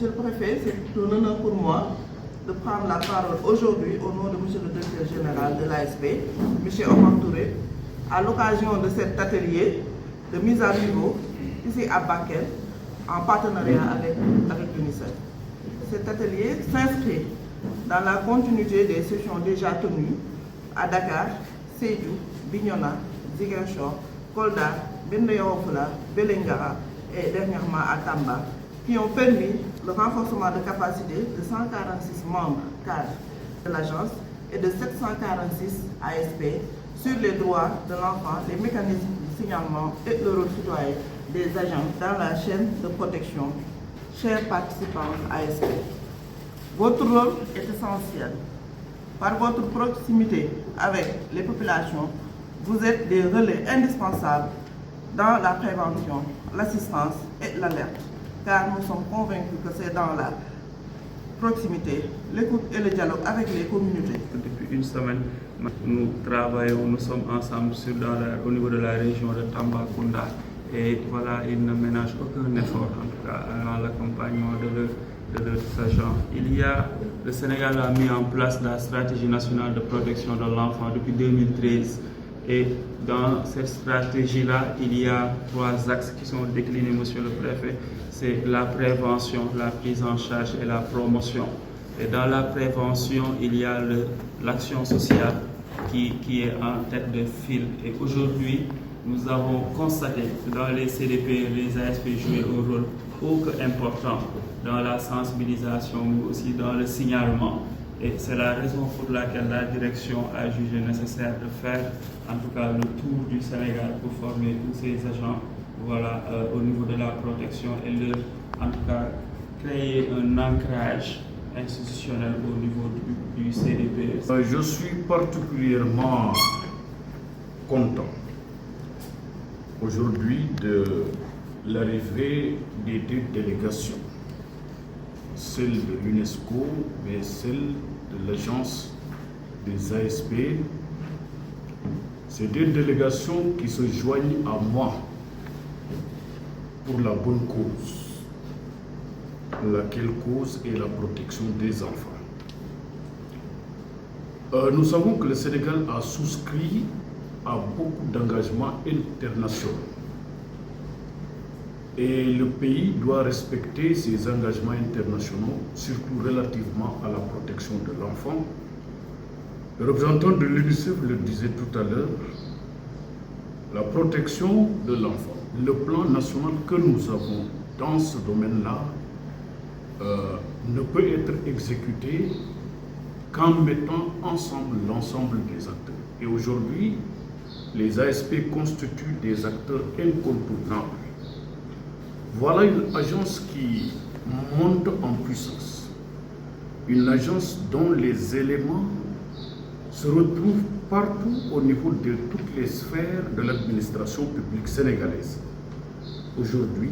Monsieur le Préfet, c'est un honneur pour moi de prendre la parole aujourd'hui au nom de Monsieur le Directeur Général de l'ASP, M. Omar Touré, à l'occasion de cet atelier de mise à niveau ici à Bakel, en partenariat avec l'UNICEF. Cet atelier s'inscrit dans la continuité des sessions déjà tenues à Dakar, Sédhiou, Bignona, Ziguinchor, Kolda, Bindeyofula, Belengara et dernièrement à Tamba, qui ont permis le renforcement de capacité de 146 membres cadres de l'agence et de 746 ASP sur les droits de l'enfant, les mécanismes de signalement et le rôle citoyen des agents dans la chaîne de protection. Chers participants ASP, votre rôle est essentiel. Par votre proximité avec les populations, vous êtes des relais indispensables dans la prévention, l'assistance et l'alerte, car nous sommes convaincus que c'est dans la proximité, l'écoute et le dialogue avec les communautés. Depuis une semaine, nous travaillons, nous sommes ensemble au niveau de la région de Tambacounda et voilà, ils ne ménagent aucun effort en tout cas dans l'accompagnement de leurs agents. Le Sénégal a mis en place la stratégie nationale de protection de l'enfant depuis 2013 et dans cette stratégie-là, il y a 3 axes qui sont déclinés, Monsieur le Préfet. C'est la prévention, la prise en charge et la promotion. Et dans la prévention, il y a l'action sociale qui est en tête de file. Et aujourd'hui, nous avons constaté que dans les CDP, les ASP jouent un rôle beaucoup important dans la sensibilisation, mais aussi dans le signalement. Et c'est la raison pour laquelle la direction a jugé nécessaire de faire en tout cas le tour du Sénégal pour former tous ces agents au niveau de la protection et leur en tout cas créer un ancrage institutionnel au niveau du CDP. Je suis particulièrement content aujourd'hui de l'arrivée des 2 délégations, celle de l'UNESCO et celle de l'agence des ASP. Ces 2 délégations qui se joignent à moi pour la bonne cause, laquelle cause est la protection des enfants. Nous savons que le Sénégal a souscrit à beaucoup d'engagements internationaux et le pays doit respecter ses engagements internationaux, surtout relativement à la protection de l'enfant. Le représentant de l'UNICEF le disait tout à l'heure, la protection de l'enfant, le plan national que nous avons dans ce domaine-là ne peut être exécuté qu'en mettant ensemble l'ensemble des acteurs. Et aujourd'hui, les ASP constituent des acteurs incontournables. Voilà une agence qui monte en puissance, une agence dont les éléments se retrouvent partout au niveau de toutes les sphères de l'administration publique sénégalaise. Aujourd'hui,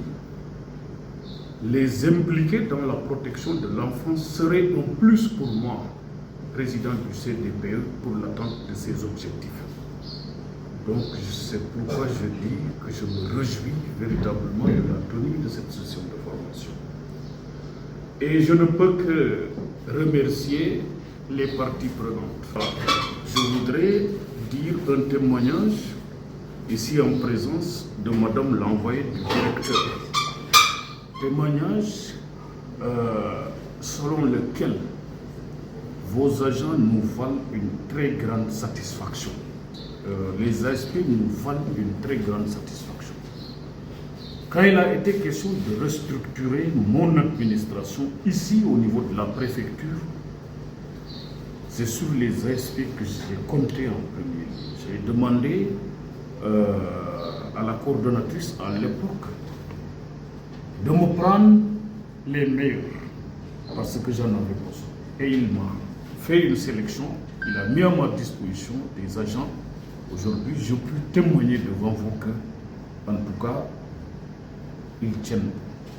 les impliqués dans la protection de l'enfant seraient un plus pour moi, président du CDPE, pour l'atteinte de ces objectifs. Donc c'est pourquoi je dis que je me réjouis véritablement de la tenue de cette session de formation. Et je ne peux que remercier les parties prenantes. Je voudrais dire un témoignage ici en présence de Madame l'envoyée du directeur. Témoignage selon lequel vos agents nous valent une très grande satisfaction. Les ASP nous valent une très grande satisfaction. Quand il a été question de restructurer mon administration ici au niveau de la préfecture, c'est sur les ASP que j'ai compté en premier. J'ai demandé à la coordonnatrice à l'époque de me prendre les meilleurs parce que j'en avais besoin. Et il m'a fait une sélection, il a mis à ma disposition des agents. Aujourd'hui, je peux témoigner devant vous que, en tout cas, ils tiennent.